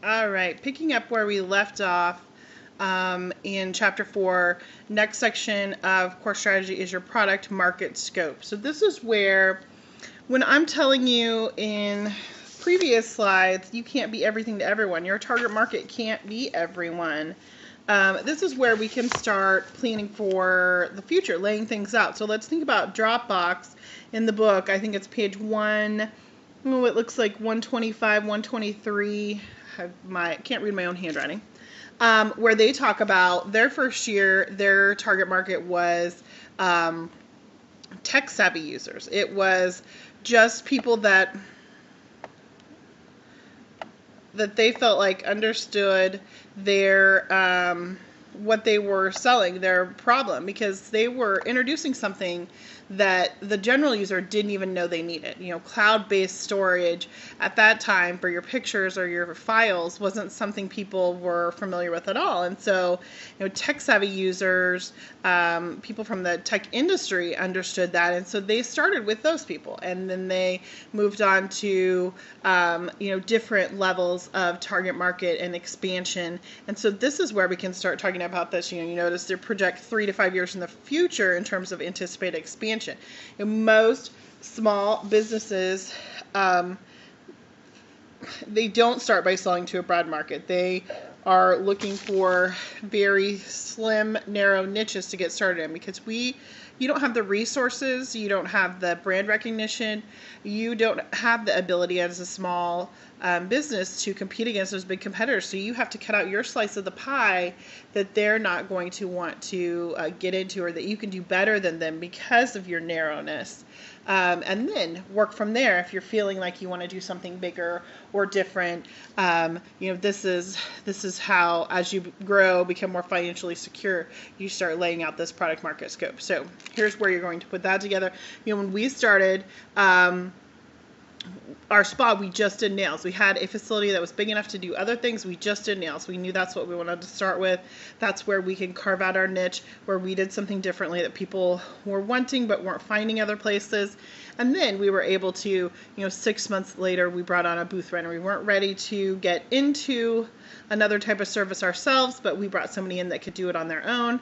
All right, picking up where we left off in chapter 4, next section of core strategy is your product market scope. So this is where, when I'm telling you in previous slides, you can't be everything to everyone. Your target market can't be everyone. This is where we can start planning for the future, laying things out. So let's think about Dropbox in the book. I think it's page 1, oh, it looks like 125, 123. I can't read my own handwriting. Where they talk about their first year, their target market was tech-savvy users. It was just people that they felt like understood their what they were selling, their problem, because they were introducing something that the general user didn't even know they needed. You know, cloud-based storage at that time for your pictures or your files wasn't something people were familiar with at all. And so, you know, tech-savvy users, people from the tech industry understood that, and so they started with those people, and then they moved on to, you know, different levels of target market and expansion. And so this is where we can start talking about this. You know, you notice they project 3 to 5 years in the future in terms of anticipated expansion. And most small businesses, they don't start by selling to a broad market. They are looking for very slim, narrow niches to get started in, because you don't have the resources, you don't have the brand recognition, you don't have the ability as a small business to compete against those big competitors. So you have to cut out your slice of the pie that they're not going to want to get into, or that you can do better than them because of your narrowness. And then work from there if you're feeling like you want to do something bigger or different. You know, this is how, as you grow, become more financially secure, you start laying out this product market scope. So here's where you're going to put that together. You know, when we started our spa, we just did nails. We had a facility that was big enough to do other things. We just did nails. We knew that's what we wanted to start with. That's where we can carve out our niche, where we did something differently that people were wanting but weren't finding other places. And then we were able to, you know, 6 months later, we brought on a booth renter. We weren't ready to get into another type of service ourselves, but we brought somebody in that could do it on their own.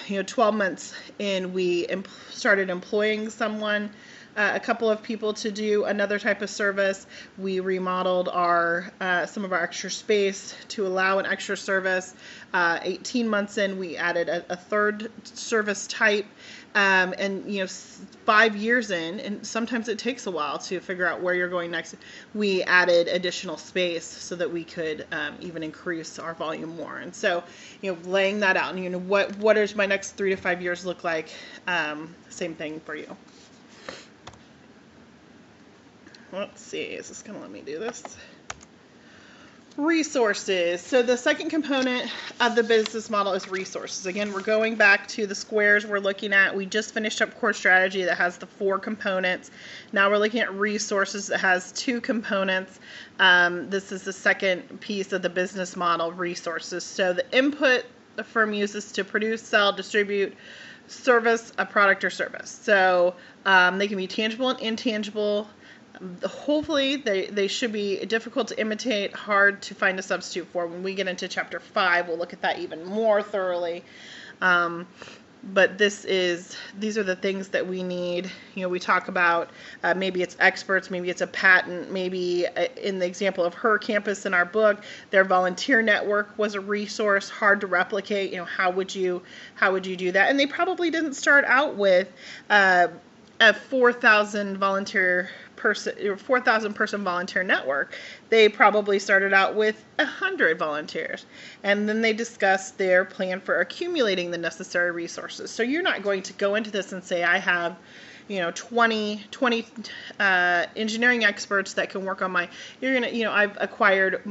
You know, 12 months in, we started employing someone, a couple of people, to do another type of service. We remodeled some of our extra space to allow an extra service. 18 months in, we added a third service type. And, you know, 5 years in, and sometimes it takes a while to figure out where you're going next, we added additional space so that we could even increase our volume more. And so, you know, laying that out, and, you know, what does my next 3 to 5 years look like? Same thing for you. Let's see, is this going to let me do this? Resources. So the second component of the business model is resources. Again, we're going back to the squares we're looking at. We just finished up core strategy that has the 4 components. Now we're looking at resources that has 2 components. This is the second piece of the business model, resources. So the input the firm uses to produce, sell, distribute, service a product or service. So they can be tangible and intangible. Hopefully they should be difficult to imitate, hard to find a substitute for. When we get into chapter 5, we'll look at that even more thoroughly. But these are the things that we need. You know, we talk about maybe it's experts, maybe it's a patent, maybe in the example of her campus in our book, their volunteer network was a resource, hard to replicate. You know, how would you do that? And they probably didn't start out with a 4,000 person volunteer network. They probably started out with 100 volunteers, and then they discussed their plan for accumulating the necessary resources. So you're not going to go into this and say, I have, you know, 20 engineering experts that can work on you're going to, you know, I've acquired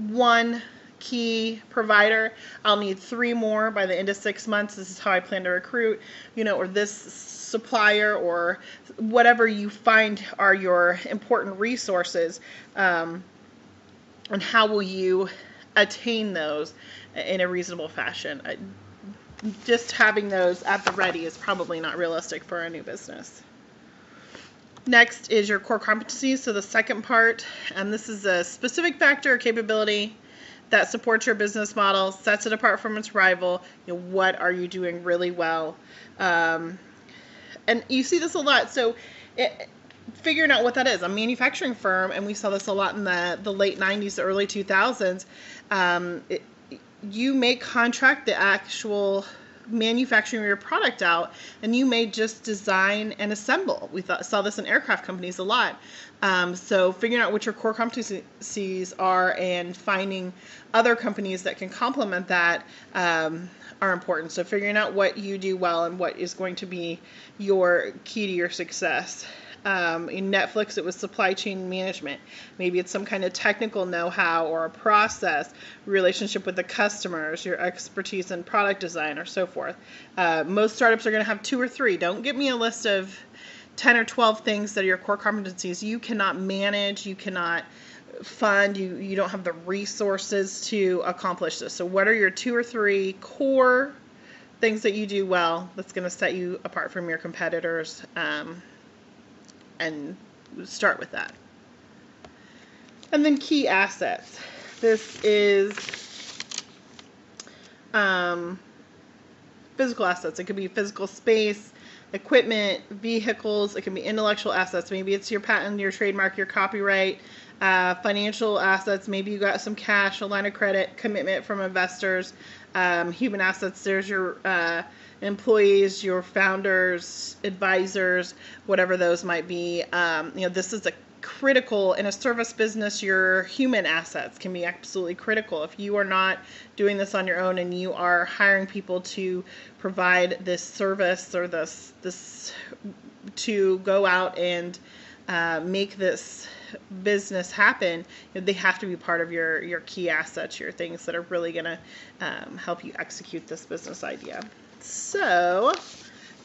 1 key provider. I'll need 3 more by the end of 6 months. This is how I plan to recruit, you know, or this supplier, or whatever you find are your important resources, and how will you attain those in a reasonable fashion. Just having those at the ready is probably not realistic for a new business. Next is your core competencies. So the second part, and this is a specific factor or capability that supports your business model, sets it apart from its rival. What are you doing really well? And you see this a lot. So figuring out what that is. A manufacturing firm, and we saw this a lot in the late 90s, early 2000s, you may contract the actual manufacturing your product out, and you may just design and assemble. We saw this in aircraft companies a lot. So figuring out what your core competencies are and finding other companies that can complement that are important. So figuring out what you do well and what is going to be your key to your success. In Netflix, it was supply chain management. Maybe it's some kind of technical know-how or a process, relationship with the customers, your expertise in product design, or so forth. Most startups are going to have 2 or 3. Don't give me a list of 10 or 12 things that are your core competencies. You cannot manage, you cannot fund, you don't have the resources to accomplish this. So what are your 2 or 3 core things that you do well that's going to set you apart from your competitors? And start with that. And then key assets. This is physical assets. It could be physical space, equipment, vehicles. It can be intellectual assets. Maybe it's your patent, your trademark, your copyright. Financial assets. Maybe you got some cash, a line of credit, commitment from investors. Human assets. There's your employees, your founders, advisors, whatever those might be. This is a critical in a service business. Your human assets can be absolutely critical. If you are not doing this on your own and you are hiring people to provide this service or this to go out and make this business happen, they have to be part of your key assets, your things that are really going to help you execute this business idea. So,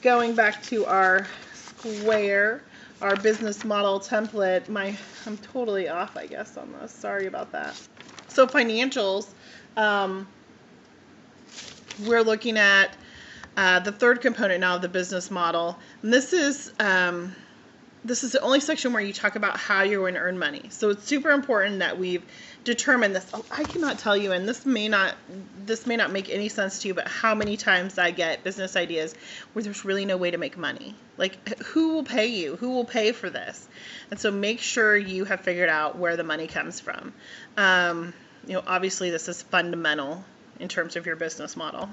going back to our square, our business model template, I'm totally off, I guess, on this. Sorry about that. So, financials, we're looking at the third component now of the business model. And this is the only section where you talk about how you're going to earn money. So it's super important that we've determined this. I cannot tell you, and this may not make any sense to you, but how many times I get business ideas where there's really no way to make money. Like, who will pay you? Who will pay for this? And so make sure you have figured out where the money comes from. Obviously this is fundamental in terms of your business model.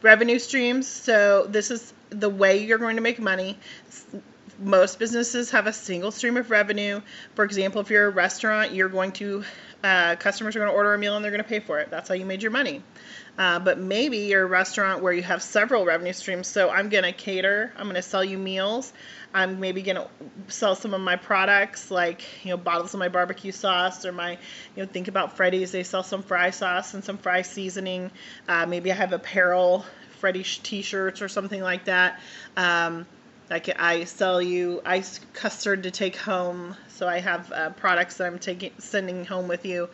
Revenue streams. So this is the way you're going to make money. Most businesses have a single stream of revenue. For example, if you're a restaurant, you're going to customers are going to order a meal and they're going to pay for it. That's how you made your money. But maybe you're a restaurant where you have several revenue streams. So I'm going to cater. I'm going to sell you meals. I'm maybe going to sell some of my products, like bottles of my barbecue sauce, or my think about Freddy's. They sell some fry sauce and some fry seasoning. Maybe I have apparel, Freddy's t-shirts or something like that. I sell you ice custard to take home, so I have products that I'm sending home with you.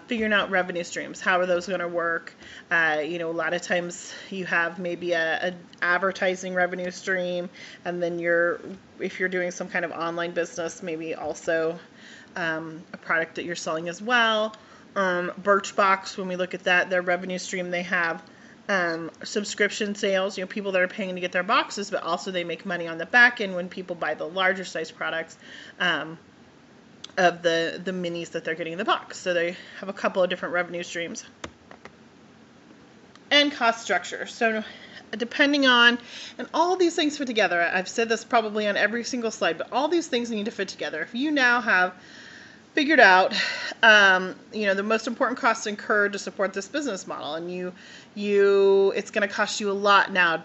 Figuring out revenue streams. How are those going to work? A lot of times you have maybe a advertising revenue stream, and then if you're doing some kind of online business, maybe also a product that you're selling as well. Birchbox, when we look at that, their revenue stream, they have subscription sales, people that are paying to get their boxes, but also they make money on the back end when people buy the larger size products of the minis that they're getting in the box. So they have a couple of different revenue streams. And cost structure. So depending on, and all these things fit together. I've said this probably on every single slide, but all these things need to fit together. If you now have figured out, the most important costs incurred to support this business model, and it's going to cost you a lot now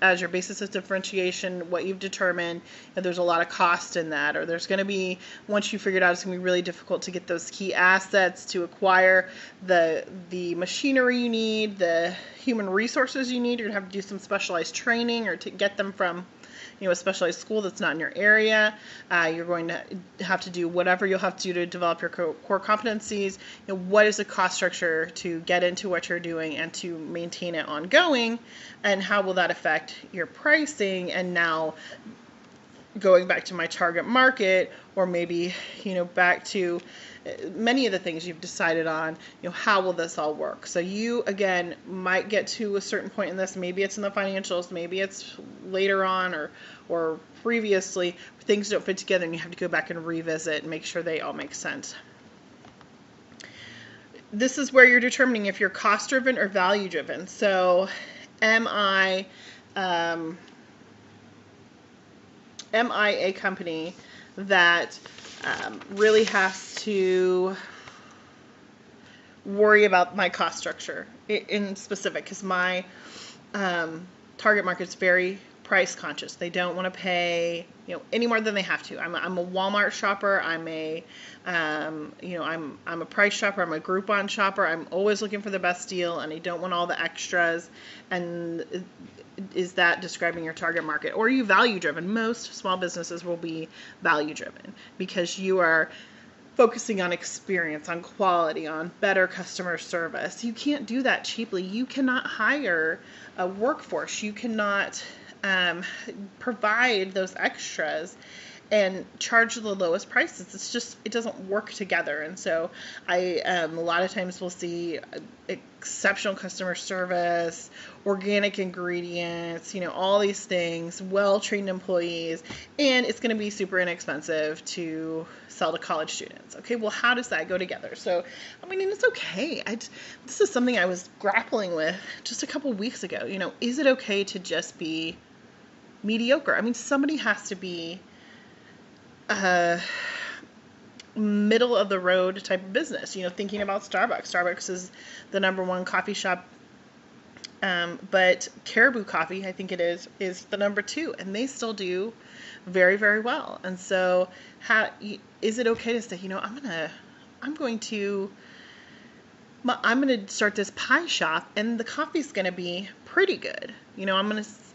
as your basis of differentiation, what you've determined, and there's a lot of cost in that, or there's going to be, once you figure it out, it's going to be really difficult to get those key assets, to acquire the machinery you need, the human resources you need. You're going to have to do some specialized training or to get them from a specialized school that's not in your area. You're going to have to do whatever you'll have to do to develop your core competencies. What is the cost structure to get into what you're doing and to maintain it ongoing, and how will that affect your pricing, and now going back to my target market, or maybe, back to many of the things you've decided on, how will this all work? So you, again, might get to a certain point in this. Maybe it's in the financials, maybe it's later on, or previously, things don't fit together and you have to go back and revisit and make sure they all make sense. This is where you're determining if you're cost driven or value driven. So am I a company that really has to worry about my cost structure in specific? Because my target market is very price conscious. They don't want to pay any more than they have to. I'm a Walmart shopper. I'm a price shopper. I'm a Groupon shopper. I'm always looking for the best deal, and I don't want all the extras. And is that describing your target market? Or are you value driven? Most small businesses will be value driven because you are focusing on experience, on quality, on better customer service. You can't do that cheaply. You cannot hire a workforce. You cannot provide those extras and charge the lowest prices. It's just, it doesn't work together. And so I a lot of times we'll see exceptional customer service, organic ingredients, all these things, well-trained employees, and it's going to be super inexpensive to sell to college students. Okay, well, how does that go together? So, it's okay. This is something I was grappling with just a couple weeks ago. Is it okay to just be mediocre? Somebody has to be middle of the road type of business. Thinking about Starbucks. Starbucks is the #1 coffee shop, but Caribou Coffee, I think it is the #2, and they still do very, very well. And so, is it okay to say, I'm going to start this pie shop, and the coffee's going to be pretty good.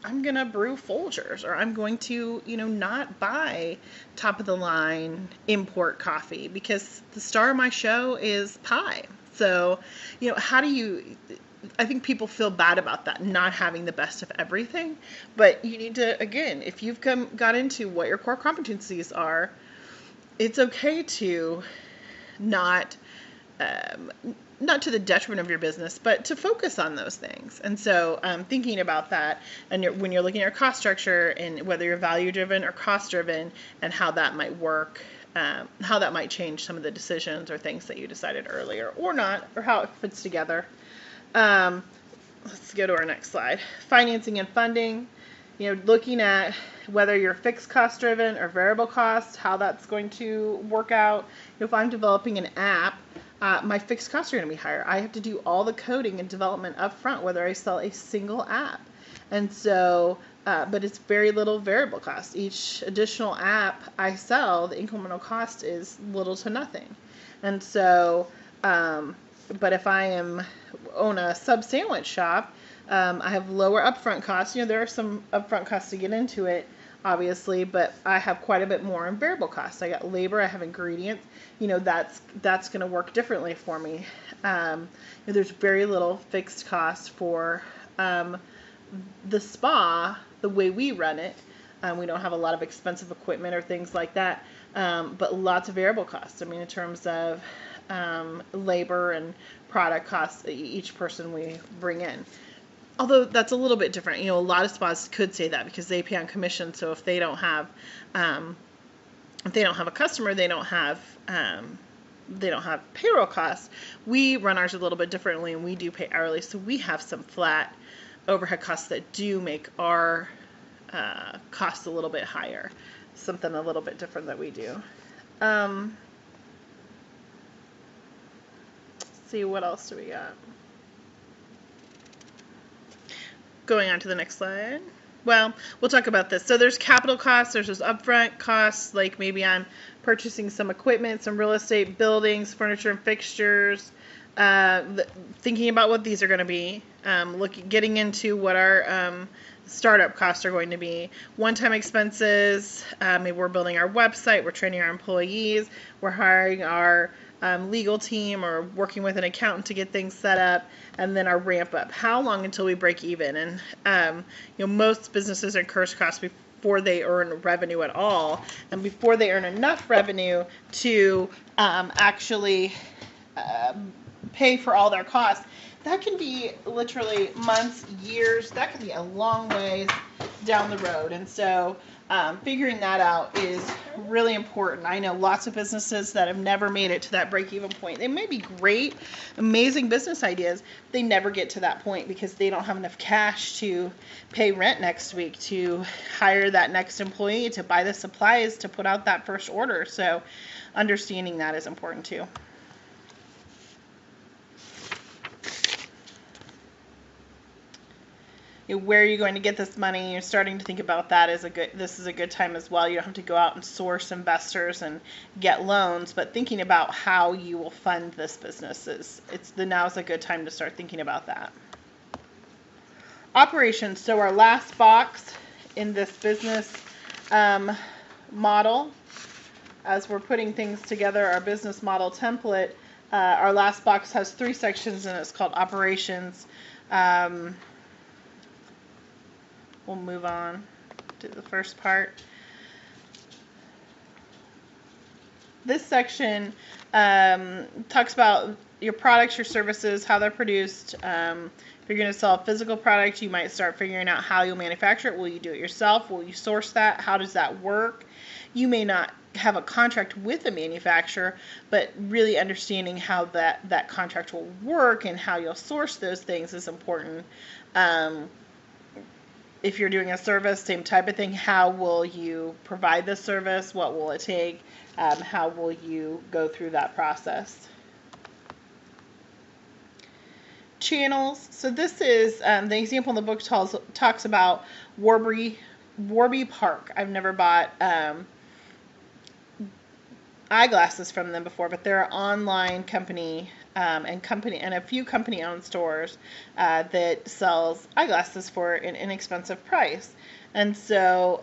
I'm going to brew Folgers, or I'm going to, not buy top of the line import coffee because the star of my show is pie. So, I think people feel bad about that, not having the best of everything. But you need to, again, if you've got into what your core competencies are, it's okay to not to the detriment of your business, but to focus on those things. And so thinking about that, and when you're looking at your cost structure and whether you're value driven or cost driven, and how that might work, how that might change some of the decisions or things that you decided earlier or not, or how it fits together. Let's go to our next slide. Financing and funding. Looking at whether you're fixed cost driven or variable cost, how that's going to work out. If I'm developing an app, my fixed costs are going to be higher. I have to do all the coding and development up front, whether I sell a single app. And so, but it's very little variable cost. Each additional app I sell, the incremental cost is little to nothing. And so, but if I own a sub sandwich shop, I have lower upfront costs. There are some upfront costs to get into it, obviously, but I have quite a bit more in variable costs. I got labor, I have ingredients. That's going to work differently for me. There's very little fixed cost for the spa, the way we run it. We don't have a lot of expensive equipment or things like that, but lots of variable costs. In terms of labor and product costs, each person we bring in. Although that's a little bit different. A lot of spas could say that because they pay on commission. So if they don't have a customer, they don't have payroll costs. We run ours a little bit differently, and we do pay hourly. So we have some flat overhead costs that do make our costs a little bit higher. Something a little bit different that we do. Let's see, what else do we got? Going on to the next slide. Well, we'll talk about this. So there's capital costs, there's those upfront costs, like maybe I'm purchasing some equipment, some real estate, buildings, furniture and fixtures, thinking about what these are going to be, getting into what our startup costs are going to be, one-time expenses, maybe we're building our website, we're training our employees, we're hiring our legal team or working with an accountant to get things set up, and then our ramp up. How long until we break even? And most businesses incur costs before they earn revenue at all, and before they earn enough revenue to actually pay for all their costs. That can be literally months, years. That can be a long ways down the road. And so figuring that out is really important. I know lots of businesses that have never made it to that break-even point. They may be great, amazing business ideas. They never get to that point because they don't have enough cash to pay rent next week, to hire that next employee, to buy the supplies, to put out that first order. So understanding that is important too. Where are you going to get this money? You're starting to think about that. This is a good time as well. You don't have to go out and source investors and get loans, but thinking about how you will fund this business now's a good time to start thinking about that. Operations. So our last box in this business model, as we're putting things together, our business model template, our last box has 3 sections and it's called operations. We'll move on to the first part. This section talks about your products, your services, how they're produced. If you're going to sell a physical product, you might start figuring out how you'll manufacture it. Will you do it yourself? Will you source that? How does that work? You may not have a contract with a manufacturer, but really understanding how that contract will work and how you'll source those things is important. If you're doing a service, same type of thing. How will you provide the service? What will it take? How will you go through that process? Channels. So this is the example in the book talks about Warby Park. I've never bought eyeglasses from them before, but they're an online company and a few company-owned stores that sells eyeglasses for an inexpensive price. And so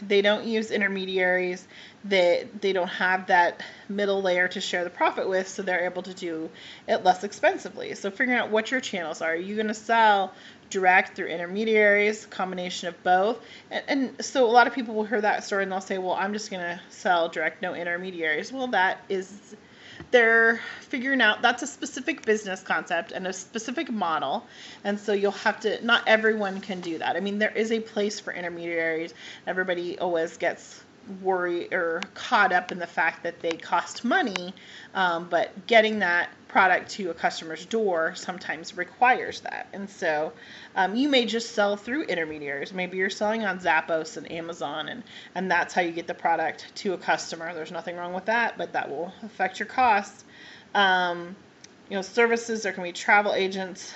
they don't use intermediaries. They don't have that middle layer to share the profit with, so they're able to do it less expensively. So figuring out what your channels are. Are you going to sell direct through intermediaries, combination of both? And so a lot of people will hear that story and they'll say, well, I'm just going to sell direct, no intermediaries. Well, they're figuring out that's a specific business concept and a specific model, and so you'll have to, not everyone can do that. I mean, there is a place for intermediaries. Everybody always gets worried or caught up in the fact that they cost money, but getting that product to a customer's door sometimes requires that. And so you may just sell through intermediaries. Maybe you're selling on Zappos and Amazon, and that's how you get the product to a customer. There's nothing wrong with that, but that will affect your costs. Services, there can be travel agents,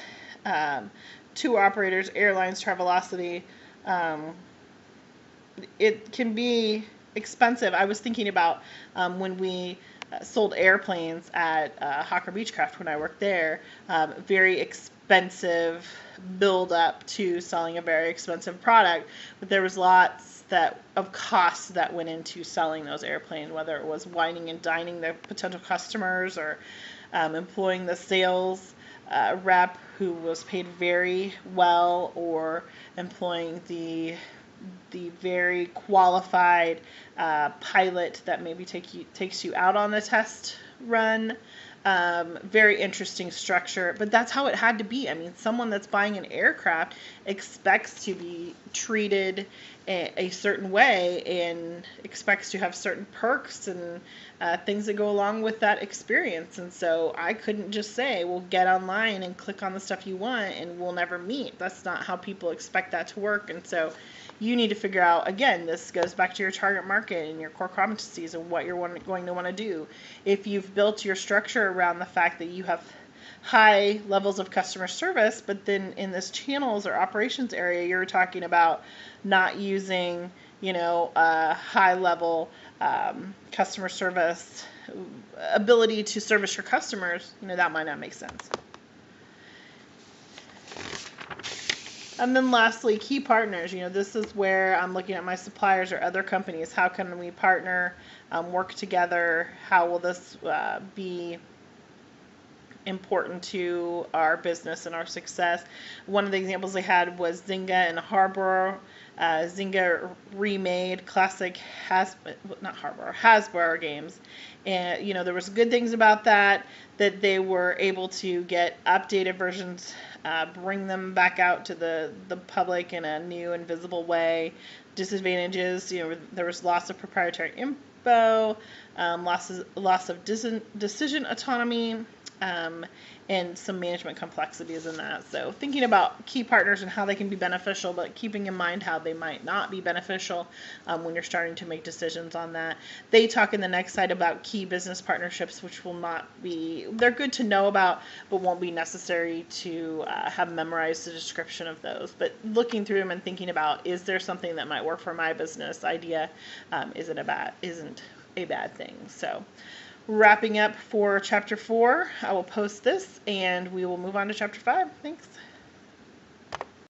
tour operators, airlines, Travelocity. It can be expensive. I was thinking about when we sold airplanes at Hawker Beechcraft when I worked there. Very expensive build up to selling a very expensive product, but there was lots of costs that went into selling those airplanes, whether it was wining and dining the potential customers or employing the sales rep who was paid very well, or employing the very qualified pilot that maybe takes you out on a test run. Very interesting structure, but that's how it had to be. I mean, someone that's buying an aircraft expects to be treated a certain way and expects to have certain perks and things that go along with that experience. And so I couldn't just say, well, get online and click on the stuff you want and we'll never meet. That's not how people expect that to work. And so you need to figure out, again, this goes back to your target market and your core competencies and what you're going to want to do. If you've built your structure around the fact that you have high levels of customer service, but then in this channels or operations area, you're talking about not using, high level customer service ability to service your customers, that might not make sense. And then lastly, key partners. This is where I'm looking at my suppliers or other companies. How can we partner, work together? How will this be important to our business and our success? One of the examples they had was Zynga and Harbor. Zynga remade classic Hasbro games, and there was good things about that they were able to get updated versions, bring them back out to the public in a new and visible way. Disadvantages, there was loss of proprietary info, loss of decision autonomy, and some management complexities in that. So thinking about key partners and how they can be beneficial, but keeping in mind how they might not be beneficial when you're starting to make decisions on that. They talk in the next slide about key business partnerships, which will not be, they're good to know about, but won't be necessary to have memorized the description of those. But looking through them and thinking about, is there something that might work for my business idea? Isn't a bad thing. So wrapping up for chapter 4, I will post this and we will move on to chapter 5. Thanks.